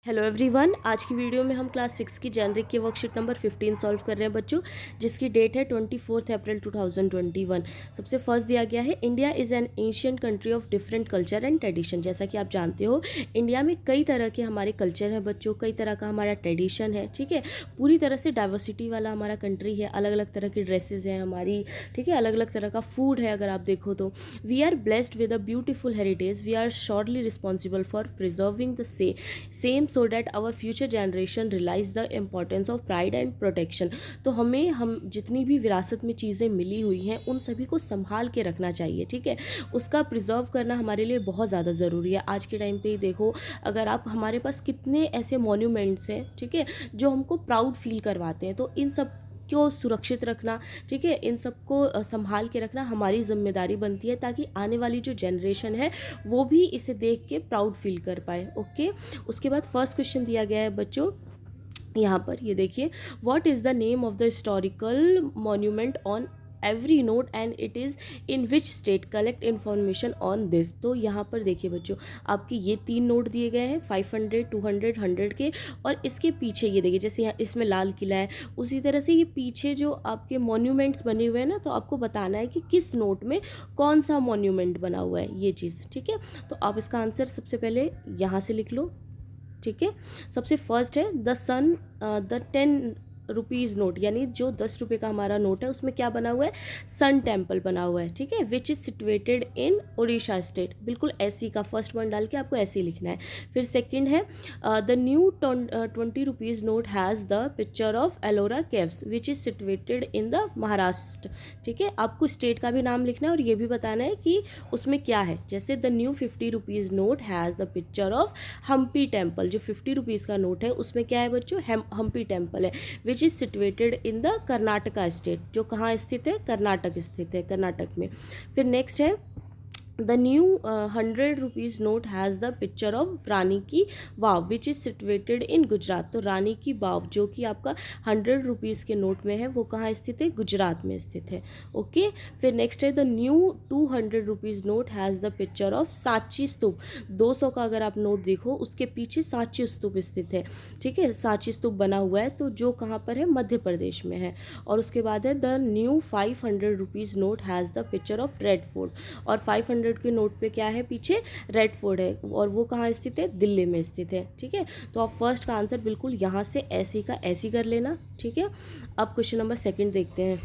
Hello everyone, आज की video में हम क्लास 6 की जेनरिक की वर्कशीट नंबर 15 सॉल्व कर रहे हैं बच्चों, जिसकी डेट है 24 अप्रैल 2021। सबसे फर्स्ट दिया गया है, India is an ancient country of different culture and tradition. जैसा कि आप जानते हो, इंडिया में कई तरह के हमारे कल्चर हैं बच्चों, कई तरह का हमारा ट्रेडिशन है। ठीक है, पूरी तरह से डाइवर्सिटी वाला हमारा कंट्री है। अलग अलग तरह की ड्रेसेज हैं हमारी, ठीक है, अलग अलग तरह का फूड है। अगर आप देखो तो we are blessed with a beautiful heritage. We are surely responsible for preserving the same so that our future generation realise the importance of pride and protection. तो हम जितनी भी विरासत में चीज़ें मिली हुई हैं उन सभी को संभाल के रखना चाहिए। ठीक है, उसका प्रिजर्व करना हमारे लिए बहुत ज़्यादा ज़रूरी है। आज के टाइम पे ही देखो, अगर आप हमारे पास कितने ऐसे मॉन्यूमेंट्स हैं, ठीक है, जो हमको प्राउड फील करवाते हैं। तो इन सब को सुरक्षित रखना, ठीक है, इन सबको संभाल के रखना हमारी जिम्मेदारी बनती है, ताकि आने वाली जो जनरेशन है वो भी इसे देख के प्राउड फील कर पाए। ओके, उसके बाद फर्स्ट क्वेश्चन दिया गया है बच्चों, यहाँ पर ये देखिए, what is the name of the historical monument on every note and it is in which state, collect information on this. तो यहाँ पर देखिए बच्चों, आपके ये 3 नोट दिए गए हैं, 500, 200, 100 के। और इसके पीछे ये देखिए, जैसे यहाँ इसमें लाल किला है, उसी तरह से ये पीछे जो आपके मॉन्यूमेंट्स बने हुए हैं ना, तो आपको बताना है कि किस नोट में कौन सा मॉन्यूमेंट बना हुआ है, ये चीज़। ठीक है, तो आप इसका आंसर सबसे पहले यहाँ से लिख लो। ठीक है, सबसे फर्स्ट है the sun, the 10 rupees note, यानी जो 10 रुपये का हमारा नोट है उसमें क्या बना हुआ है, सन टेम्पल बना हुआ है। ठीक है, विच is situated in Orissa state. बिल्कुल ऐसी का फर्स्ट वन डाल के आपको ऐसे ही लिखना है। फिर सेकंड है the new 20 rupees note has the picture of Ellora caves which is situated in the Maharashtra. ठीक है, आपको स्टेट का भी नाम लिखना है और ये भी बताना है कि उसमें क्या है। जैसे the new 50 rupees note has the picture of Hampi temple. जो 50 रुपीज़ का नोट है उसमें क्या है बच्चों, हम्पी टेम्पल है, विच is situated in the Karnataka state. जो कहाँ स्थित है, कर्नाटक स्थित है, कर्नाटक में। फिर नेक्स्ट है the new 100 rupees note has the picture of Rani ki Vav which is situated in Gujarat. तो रानी की वाव जो कि आपका 100 रुपीज़ के नोट में है, वो कहाँ स्थित है, गुजरात में स्थित है। ओके, फिर नेक्स्ट है the new 200 rupees note has the picture of Sanchi Stupa. 200 का अगर आप नोट देखो, उसके पीछे सांची स्तूप स्थित है। ठीक है, सांची स्तूप बना हुआ है, तो जो कहाँ पर है, मध्य प्रदेश में है। और उसके बाद है the new 500 rupees note has the picture of red fort. और 500 के नोट पे क्या है, पीछे रेड फोर्ट है, और वो कहाँ स्थित है, दिल्ली में स्थित है। ठीक है, तो आप फर्स्ट का आंसर बिल्कुल यहाँ से ऐसे का ऐसी कर लेना। ठीक है, अब क्वेश्चन नंबर सेकंड देखते हैं।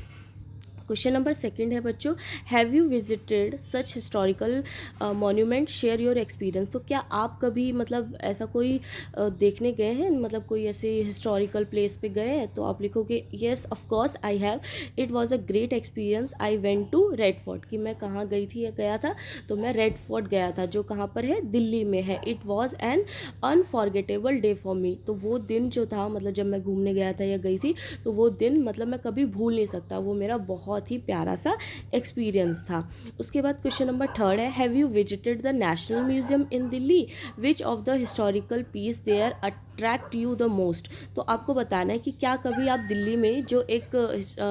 क्वेश्चन नंबर सेकंड है बच्चों, have you visited such historical monument, share your experience. तो क्या आप कभी मतलब ऐसा कोई देखने गए हैं, मतलब कोई ऐसे हिस्टोरिकल प्लेस पे गए हैं। तो आप लिखोगे yes of course I have, it was a great experience, I went to Red Fort. कि मैं कहाँ गई थी या गया था, तो मैं रेड फोर्ट गया था, जो कहाँ पर है, दिल्ली में है। It was an unforgettable day for me. तो वो दिन जो था, मतलब जब मैं घूमने गया था या गई थी, तो वो दिन मतलब मैं कभी भूल नहीं सकता। वो मेरा बहुत ही प्यारा सा एक्सपीरियंस था। उसके बाद क्वेश्चन नंबर थर्ड है, have you visited the national museum in Delhi, which of the historical piece there attract you the most. तो आपको बताना है कि क्या कभी आप दिल्ली में जो एक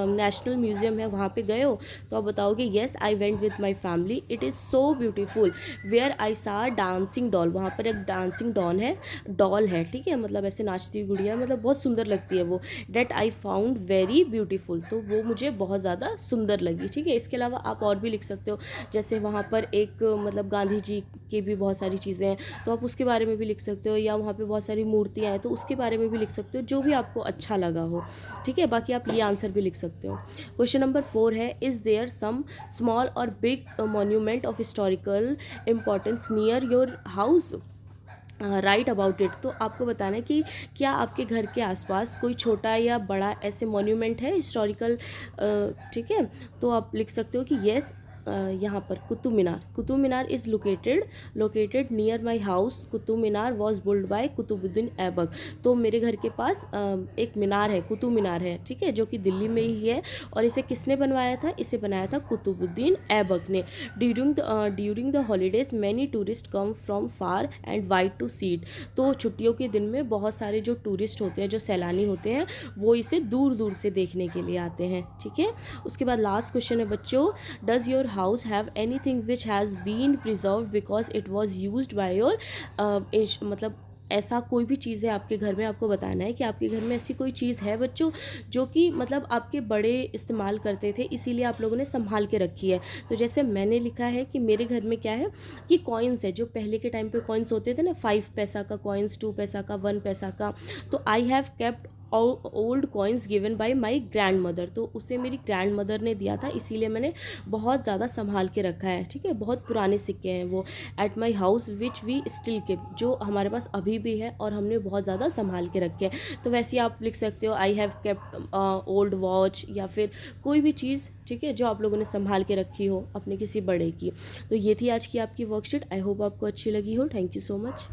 नेशनल म्यूजियम है वहाँ पे गए हो। तो आप बताओगे yes I went with my family, it is so beautiful, where I saw dancing doll. वहाँ पर एक डांसिंग डॉल है, ठीक है, मतलब ऐसे नाचती हुई गुड़िया, मतलब बहुत सुंदर लगती है वो। That I found very beautiful, तो वो मुझे बहुत ज़्यादा सुंदर लगी। ठीक है, इसके अलावा आप और भी लिख सकते हो, जैसे वहाँ पर एक मतलब गांधी जी की भी बहुत सारी चीज़ें हैं, तो आप उसके बारे में भी लिख सकते हो, या वहाँ पे बहुत सारी मूर्तियाँ हैं तो उसके बारे में भी लिख सकते हो, जो भी आपको अच्छा लगा हो। ठीक है, बाकी आप ये आंसर भी लिख सकते हो। क्वेश्चन नंबर 4 है, इज़ देयर सम स्मॉल और big monument of historical importance near your house, right about it. तो आपको बताना है कि क्या आपके घर के आसपास कोई छोटा या बड़ा ऐसे मॉन्यूमेंट है हिस्टोरिकल। ठीक है, तो आप लिख सकते हो कि येस, यहाँ पर Qutub Minar is located near my house. Qutub Minar was built by Qutubuddin Aibak. तो मेरे घर के पास एक मीनार है, कुतुब मीनार है, ठीक है, जो कि दिल्ली में ही है। और इसे किसने बनवाया था, इसे बनाया था कुतुबुद्दीन ऐबक ने। During the holidays many tourist come from far and wide to see it. तो छुट्टियों के दिन में बहुत सारे जो टूरिस्ट होते हैं, जो सैलानी होते हैं, वो इसे दूर दूर से देखने के लिए आते हैं। ठीक है, उसके बाद लास्ट क्वेश्चन है बच्चों, does your house have anything which has been preserved because it was used by your मतलब ऐसा कोई भी चीज़ है आपके घर में, आपको बताना है कि आपके घर में ऐसी कोई चीज़ है बच्चों जो कि मतलब आपके बड़े इस्तेमाल करते थे, इसीलिए आप लोगों ने संभाल के रखी है। तो जैसे मैंने लिखा है कि मेरे घर में क्या है कि कॉइन्स है, जो पहले के टाइम पे कॉइन्स होते थे ना, 5 पैसा का कॉइन्स, 2 पैसा का, 1 पैसा का। तो I have kept old coins given by my grand mother, तो उसे मेरी ग्रैंड मदर ने दिया था, इसीलिए मैंने बहुत ज़्यादा संभाल के रखा है। ठीक है, बहुत पुराने सिक्के हैं वो। At my house which we still keep, जो हमारे पास अभी भी है और हमने बहुत ज़्यादा संभाल के रखे हैं। तो वैसे ही आप लिख सकते हो I have kept old watch, या फिर कोई भी चीज़, ठीक है, जो आप लोगों ने संभाल के रखी हो अपने किसी बड़े की। तो ये थी आज की आपकी वर्कशीट। आई होप आपको अच्छी लगी हो। Thank you so much.